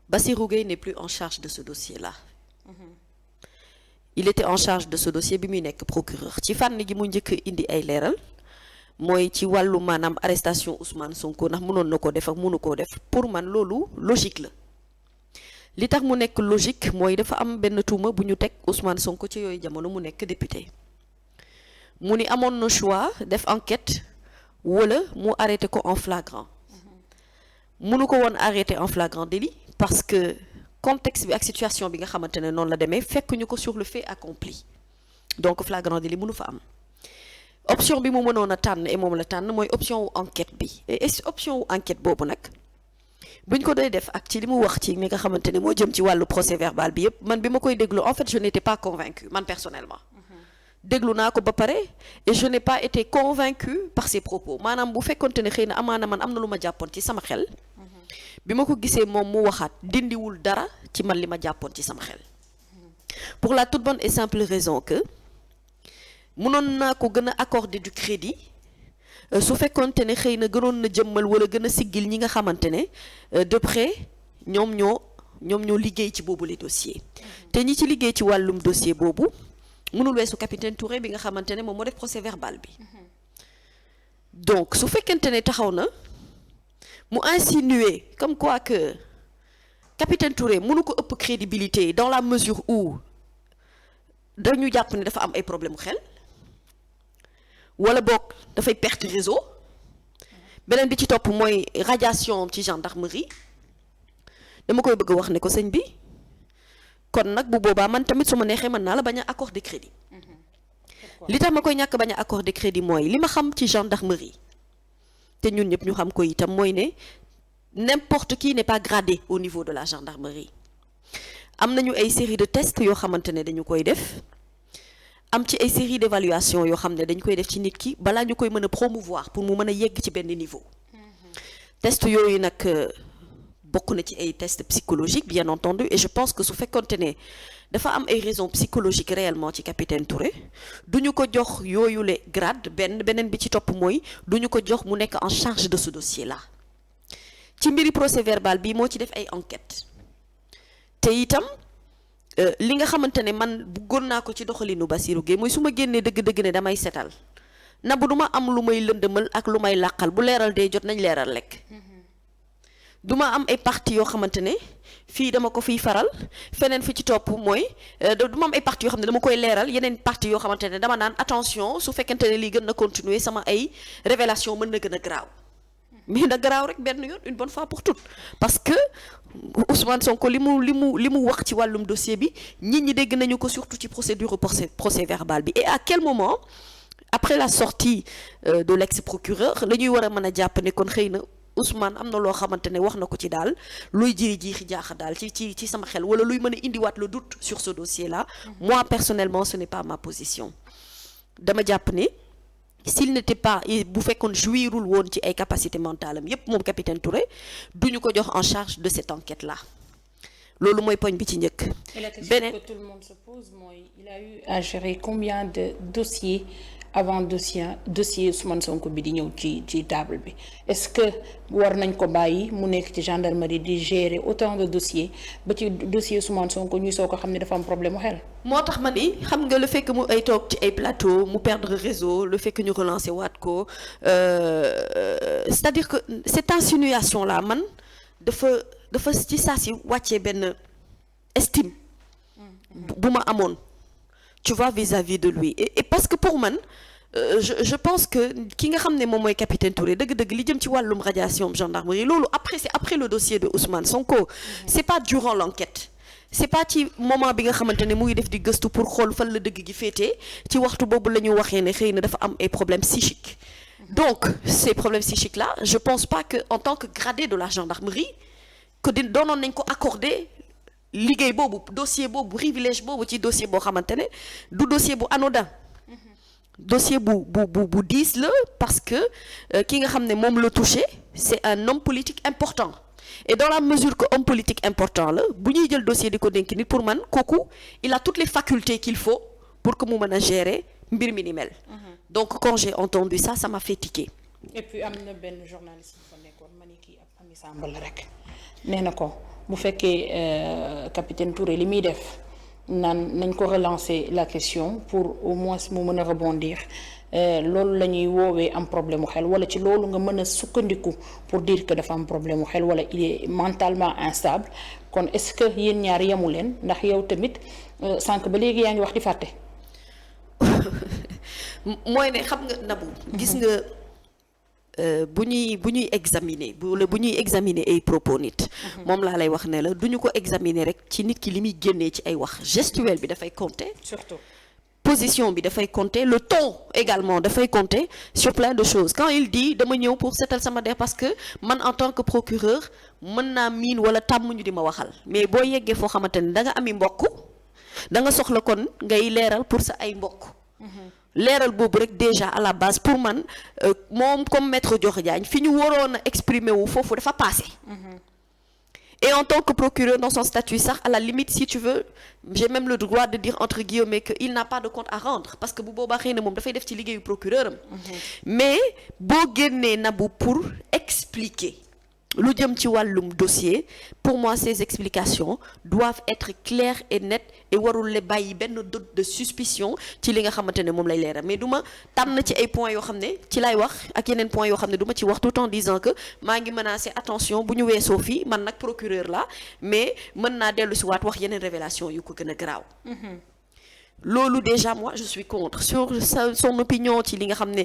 Bassirou Gueye n'est plus en charge de ce dossier-là. Il était en charge de ce dossier bi muy nekk procureur ci fànn gi mu njëkk indi ay leeral mooy ci wàllu maanaam arrestation Ousmane Sonko ndax mënoon na ko def ak mënu koo def pour man loolu logique la li tax mu nekk logique mooy dafa am benn tuuma bu ñu teg Ousmane Sonko ci yooyu jamono mu nekk député mu ni amoon na choix def enquête wala mu arrêté ko en flagrant mënu ko woon arrêté en flagrant délit parce que contexte bi ak situation bi nga xamante ne noonu la demee fekk ñu ko sur le fait accompli donc flagrant délit mënu fa am option bi mu mënoon a tànn et moom la tànn mooy option wu enquête bi et option wu enquête boobu nag buñ ko doy def ak ci li mu wax ci mi nga xamante ne moo jëm ci wàllu procès verbal bi yëpp man bi ma koy déglu en fait je n'étais pas convaincue man personnellement déglu naa ko ba pare et je n'ai pas été convaincue par ses propos maanaam bu fekkonte ne xëy na amaana man am na lu ma jàppoon ci sama xel bi ma ko gisee moom mu waxaat dindiwul dara ci man li ma jàppoon ci sama xel pour la toute bonne et simple raison que mënoon naa ko gën a accorder du crédit su fekkonte ne xëy na gënoon na jëmmal wala gën a siggil ñi nga xamante ne de près ñoom ñoo liggéey ci boobu les dossiers te ñi ci liggéey ci wàllum dossier boobu mënul weesu capitaine Touré bi nga xamante ne moom moo def procès verbal bi donc su fekkente ne taxaw na mu insinuer comme quoi que capitaine Touré mënu ko ëpp crédibilité dans la mesure où dañu jàpp ne dafa am ay problème xel wala boog dafay perte réseau beneen bi ci topp mooy radiation ci gendarmerie dama koy bëgg wax ne ko sëñ bi kon nag bu boobaa man tamit su ma neexee mën naa la bañ a accorder crédit li tax ma koy ñàkk bañ a accorder crédit mooy li ma xam ci gendarmerie te ñun ñëpp ñu xam ko itam mooy ne n'importe qui n'est pas gradé au niveau de la gendarmerie am nañu ay série de tests yoo xamante ne dañu koy def am ci ay série d'évaluation yoo xam ne dañ koy def ci nit ki balaa ñu koy mën a promouvoir pour mu mën a yegg ci benn niveau test yooyu nag bokk na ci ay tests psychologiques bien entendu et je pense que su fekkonte ne dafa am ay raisons psychologiques réellement ci capitaine Touré duñu ko jox yooyu le grade beneen bi ci topp mooy duñu ko jox mu nekk en charge de ce dossier là ci mbiri procès verbal bi moo ci def ay enquêtes te itam li nga xamante ne man bëggoon naa ko ci doxalinu Bassirou Gueye mooy su ma génnee dëgg-dëgg ne damay setal na bu du ma am lu may lëndëmal ak lu may làqal bu leeral dee jot nañ leeral lekk du ma am ay parti yoo xamante ne fii dama ko fiy faral feneen fi ci topp mooy du ma am ay parti yoo xam ne dama koy leeral yeneen parti yoo xamante ne dama naan attention su fekkente ne lii gën na continuer sama ay révélation mën na gën a garaaw mais na garaaw rek benn yoon une bonne fois pour toutes parce que Ousmane Sonko li mu wax ci wàllum dossier bi nit ñi dégg nañu ko surtout ci procédure procès verbal bi et à quel moment après la sortie de l'ex-procureur la ñuy war a mën a jàpp ne kon xëy na Ousmane am na loo xamante ne wax na ko ci daal luy jiixi jaaxa daal ci sama xel wala luy mën a indiwaat le doute sur ce dossier là moi personnellement ce n'est pas ma position dama jàpp ne s'il n'était pas bu fekkoon jouirul woon ci ay capacité mentale am yépp moom capitaine Touré duñu ko jox en charge de cette enquête là loolu mooy poñ bi ci njëkk. Et la question que tout le monde se pose mooy il a eu à gérer combien de dossiers avant dossier Ousmane Sonko bi di ñëw ci table bi est-ce que war nañ ko bàyyi mu nekk ci gendarmerie di gérer autant de dossiers ba ci dossier Ousmane Sonko ñuy soo ko xam ne dafa am problème mu xel. moo tax ma ni xam nga le fait que mu ay toog ci ay plateau mu perdre réseau le fait que ñu relancer waat ko c'est-à-dire que cette insinuation là man dafa ci saa si wàccee benn estime bu ma amoon tu vois vis-à-vis de lui et parce que pour man je pense que ki nga xam ne moom mooy capitaine Touré dëgg-dëgg li jëm ci wàllum radiation gendarmerie loolu c'est après le dossier de Ousmane Sonko c'est pas durant l'enquête c'est pas ci moment bi nga xamante ne mu ngi def di gëstu pour xool fan la dëgg gi féetee ci waxtu boobu la ñu waxee ne xëy na dafa am ay problèmes psychiques donc ces problèmes psychiques là je pense pas que en tant que gradé de la gendarmerie que doonoon nañ ko accorder liggéey boobu dossier boobu privilège boobu ci dossier boo xamante ne du dossier bu anodin dossier bu diis la parce que ki nga xam ne moom la touché c'est un homme politique important et dans la mesure que homme politique important la bu ñuy jël dossier di ko dénk nit pour man kooku il a toutes les facultés qu'il faut pour que mu mën a gérer mbir mi ni mel donc quand j'ai entendu ça m'a fait tiquer. Et puis am na benn journaliste fa nekkoon ma ni kii ab Ami Samb la rek nee na ko bu fekkee capitaine Touré li muy def naan nañ ko relancer la question pour au moins mu mën a rebondir loolu la ñuy woowee am problème mu xel wala ci loolu nga mën a sukkandiku pour dire que dafa am problème mu xel wala il est mentalement instable kon est-ce que yéen ñaar yemu leen ndax yow tamit sànq ba léegi yaa ngi wax di fàtte. mooy ne xam nga Nabou gis nga bu ñuy examiner bu ñuy examiner ay propos nit moom laa lay wax ne la du ñu ko examiner rek ci nit ki li muy génnee ci ay wax gestuel bi dafay compter surtout position bi dafay compter le ton également dafay compter sur plein de choses quand il dit dama ñëw pour seetal sama der parce que man en tant que procureur mën naa miin wala tàmm ñu di ma waxal mais boo yeggee foo xamante ne da nga ami mbokk da nga soxla kon ngay leeral pour sa ay mbokk leeral boobu rek déjà à la base pour man moom comme maître Dior Diagne fi ñu waroon a exprimer wu foofu dafa passé et en tant que procureur dans son statut sax à la limite si tu veux j'ai même le droit de dire entre guillemets que il n'a pas de compte à rendre parce que bu boobaa xëy na moom dafay def ci liggéeyu procureur am mais boo génnee Nabou pour expliquer lu jëm ci wàllum dossier pour moi ces explications doivent être claires et nettes et warul le bàyyi benn doute de suspicion ci li nga xamante ne moom lay leeral mais du ma tànn ci ay points yoo xam ne ci lay wax ak yeneen points yoo xam ne du ma ci wax tout en disant que maa ngi menacé attention bu ñu weesoo fii man nag procureur la mais mën naa dellu si waat wax yeneen révélation yu ko gën a garaaw loolu déjà moi je suis contre sur son opinion ci li nga xam ne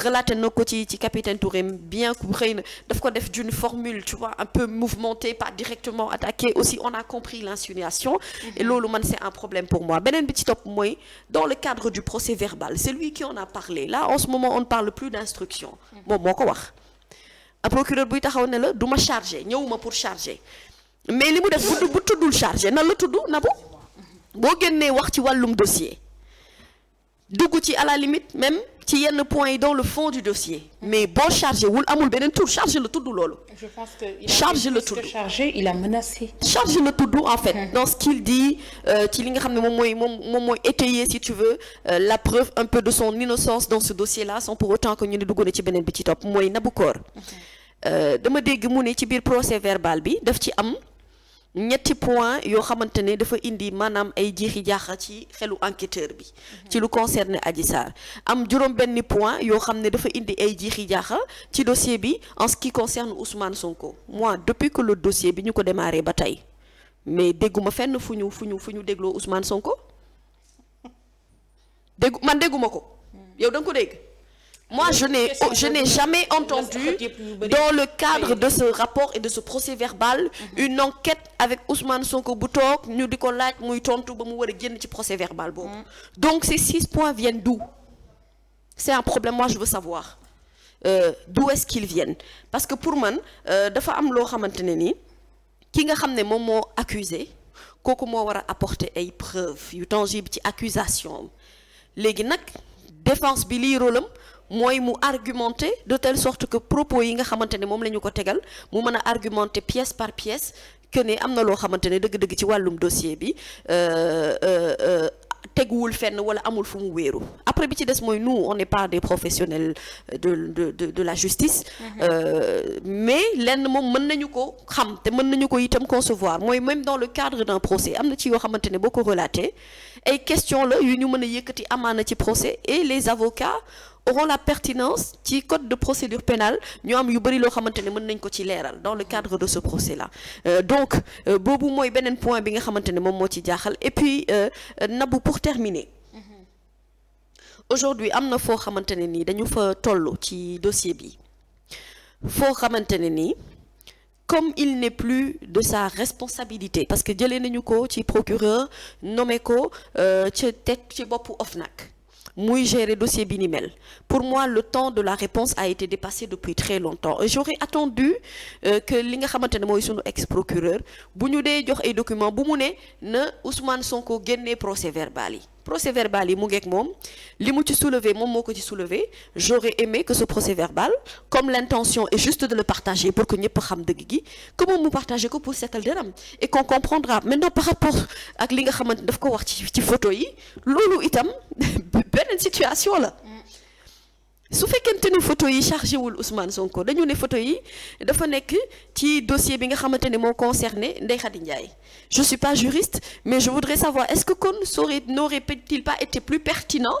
relaté na ko ci capitaine Touré bien que xëy na daf ko def d'une formule tu vois un peu mouvementée pas directement attaquée aussi on a compris l'insinuation et loolu man c'est un problème pour moi beneen bi ci topp mooy dans le cadre du procès verbal c'est lui qui en a parlé là en ce moment on ne parle plus d'instruction moom moo ko wax un procureur buy taxaw ne la du ma chargé ñëwuma pour charger mais li mu def bu tuddul chargé nan la tudd Nabou boo génnee wax ci wàllum dossier dugg ci à la limite même ci yenn points yi dans le fond du dossier mais boo chargé wul amul beneen tur chargé la tudd loolu. je pense que chargé la tudd il a menacé. chargé la tudd en fait dans ce qu'il dit ci li nga xam ne moom mooy étayer si tu veux la preuve un peu de son innocence dans ce dossier là sans pour autant que ñu ne dugg na ci beneen bi ci topp mooy Nabou Cor dama dégg mu ne ci biir procès verbal bi daf ci am. ñetti point yoo xamante ne dafa indi maanaam ay jiixi jaaxa ci xelu enquêteur bi ci lu concerne Adji Sarr am juróom benni point yoo xam ne dafa indi ay jiixi jaaxa ci dossier bi en ce qui concerne Ousmane Sonko moi depuis que le dossier bi ñu ko démarré ba tey mais dégguma fenn fu ñu dégloo Ousmane Sonko dégguma ko yow da nga ko dégg moi je n'ai jamais entendu dans le cadre de ce rapport et de ce procès verbal une enquête avec Ousmane Sonko bu toog ñu di ko laaj muy tontu ba mu war a génn ci procès verbal boobu donc ces 6 points viennent d'où c'est un problème moi je veux savoir d'où est-ce qu'ils viennent parce que pour man dafa am loo xamante ne ni ki nga xam ne moom moo accusé kooku moo war a apporter ay preuves yu tangibles ci accusation léegi nag défense bi lii rôle am mooy mu argumenter de telle sorte que propos yi nga xamante ne moom la ñu ko tegal mu mën a argumenter pièce par pièce que ne am na loo xamante ne dëgg-dëgg ci wàllum dossier bi teguwul fenn wala amul fu mu wéeru après bi ci des mooy nous on n'est pas des professionnels de la justice mais lenn moom mën nañu ko xam te mën nañu ko itam concevoir mooy même dans le cadre d'un procès am na ci yoo xamante ne boo ko relaté ay question la yu ñu mën a yëkkati amaana ci procès et les avocats auront la pertinence ci code de procédure pénale ñu am yu bëri loo xamante ne mën nañ ko ci leeral dans le cadre de ce procès là donc boobu mooy beneen point bi nga xamante ne moom moo ci jaaxal et puis Nabou pour terminer aujourd'hui am na foo xamante ne nii dañu fa toll ci dossier bi foo xamante ne nii comme il n'est plus de sa responsabilité parce que jëlee nañu ko ci procureur nommé ko ci tête ci boppu OFNAC muy gérer dossier bi ni mel pour moi le temps de la réponse a été dépassé depuis très longtemps et j'aurais attendu que li nga xamante ne mooy sunu ex-procureur bu ñu dee jox ay documents bu mu ne na Ousmane Sonko génnee procès verbal yi mu ngeeg moom li mu ci soulever moom moo ko ci soulever j'aurais aimé que ce procès verbal comme l'intention est juste de le partager pour que ñëpp xam dëgg gi que moom mu partager ko pour seetal deram et qu'on comprendra maintenant par rapport ak li nga xamante daf ko wax ci photo yi loolu itam beneen situation la su fekkente ni photo yi chargé wul Ousmane Sonko dañu ne photo yi dafa nekk ci dossier bi nga xamante ne moo concerné Ndeye Khady Ndiaye je suis pas juriste mais je voudrais savoir est-ce que kon n'aurait-il pas été plus pertinent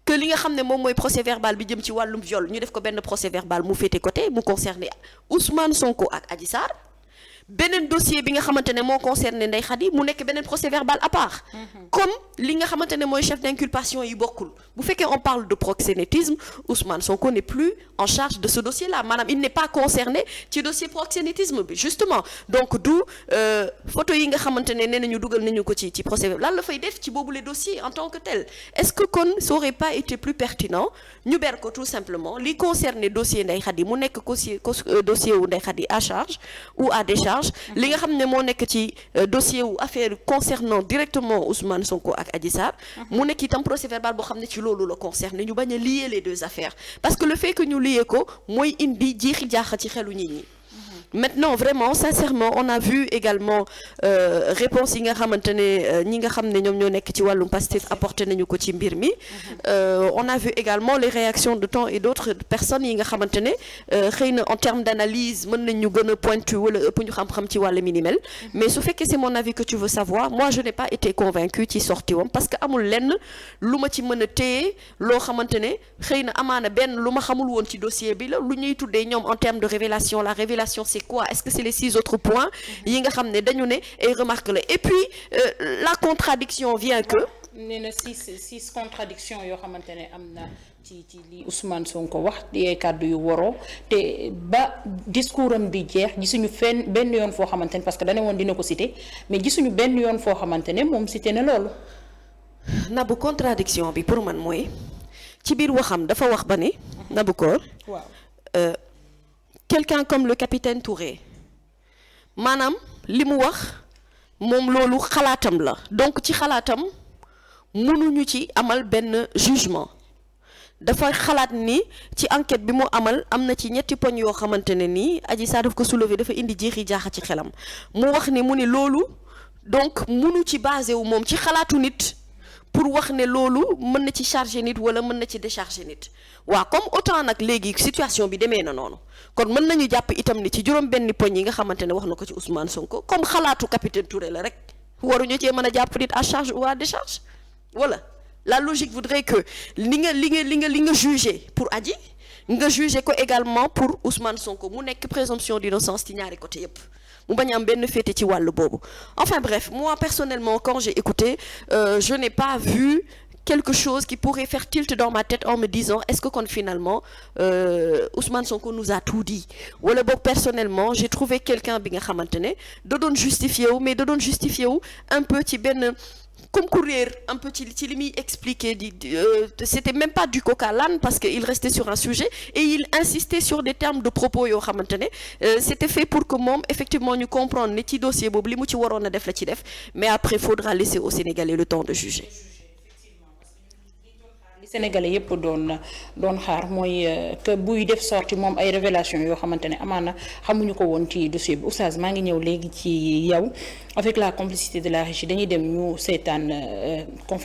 que li nga xam ne moom mooy procès verbal bi jëm ci wàllum viol ñu def ko benn procès verbal mu féete côté mu concerné Ousmane Sonko ak Adji Sarr beneen dossier bi nga xamante ne moo concerné Ndeye Khady mu nekk beneen procès verbal à part comme li nga xamante ne mooy chef d'inculpation yi bokkul bu fekkee on parle de proxénétisme Ousmane Sonko n'est plus en charge de ce dossier là maanaam il n'est pas concerné ci dossier proxénétisme bi justement donc du photo yi nga xamante ne nee nañu dugal nañu ko ci procès lan la fay def ci boobu les dossiers en tant que tel est-ce que kon ça aurait pas été plus pertinent ñu ber ko tout simplement li concerné dossier Ndeye Khady mu nekk dossier wu Ndeye Khady à charge ou à décharge li nga xam ne moo nekk ci dossier wu affaire concernant directement Ousmane Sonko ak Adji Sarr mu nekk itam procès verbal boo xam ne ci loolu la concerné ñu bañ a lier les deux affaires parce que le fait que ñu lier ko mooy indi jiixi jaaxa ci xelu nit ñi maintenant vraiment sincèrement on a vu également réponse yi nga xamante ne ñi nga xam ne ñoom ñoo nekk ci wàllum Pastef apporté nañu ko ci mbir mi on a vu également les réactions de temps et d'autres personnes yi nga xamante ne xëy na en termes d'analyse mën nañ ñu gën a pointu wala ëpp ñu xam-xam ci wàllu mi ni mel mais su fekkee c'est mon avis que tu veux savoir moi je n'ai pas été convaincue ci sortie wam parce que amul lenn lu ma ci mën a téye loo xamante ne xëy na amaana benn lu ma xamul woon ci dossier bi la lu ñuy tuddee ñoom en termes de révélation la révélation c'est quoi est-ce que c'est les 6 autres points yi nga xam ne dañu ne ay remarque la et puis la contradiction vient que nee na six contradictions yoo xamante ne am na ci li Ousmane Sonko wax di kàddu yu waroo te ba discours am di jeex gisuñu benn yoon foo xamante ne parce que dane woon dina ko citer mais gisuñu benn yoon foo xamante ne moom cité na loolu nabu contradiction bi pour man mooy ci biir waxam dafa wax ba ne nabu koor waaw quelqu'un comme le capitaine Touré maanaam li mu wax moom loolu xalaatam la donc ci xalaatam mënuñu ci amal benn jugement dafa xalaat ni ci enquête bi mu amal am na ci ñetti poñ yoo xamante ne nii Adji Sarr daf ko soulever dafa indi jeexi jaaxa ci xelam mu wax ni mu ni loolu donc mënu ci basé wu moom ci xalaatu nit pour wax ne loolu mën na ci charger nit wala mën na ci décharger nit waaw comme autant nag léegi situation bi demee na noonu kon mën nañu jàpp itam ni ci juróom benn poñ yi nga xamante ne wax na ko ci Ousmane Sonko comme xalaatu capitaine Touré la rek waruñu cee mën a jàpp nit à charge ou à décharge voilà la logique voudrait que li nga juger pour Adji nga juger ko également pour Ousmane Sonko mu nekk présomption d'innocence ci ñaari côté yépp mu bañ am benn féete ci wàllu boobu enfin bref moi personnellement quand j'ai écouté je n'ai pas vu quelque chose qui pourrait faire tilt dans ma tête en me disant est-ce que kon finalement Ousmane Sonko nous a tout dit wala boog personnellement j'ai trouvé quelqu'un bi nga xamante ne da doon justifié wu mais da doon justifié wu un peu ci benn comme courir un peu ci li muy expliquer c'était même pas du coq à l'âne parce que il restait sur un sujet et il insistait sur des termes de propos yoo xamante ne c'était fait pour que moom effectivement ñu comprendre ne ci dossier boobu li mu ci waroon a def la ci def mais après faudra laisser aux Sénégalais le temps de juger. Sénégalais yëpp doon xaar mooy que buy def sorti moom ay révélation yoo xamante ne amaana xamuñu ko woon ci dossier bi oustaz maa ngi ñëw léegi ci yow avec la complicité de la régie dañuy dem ñu seetaan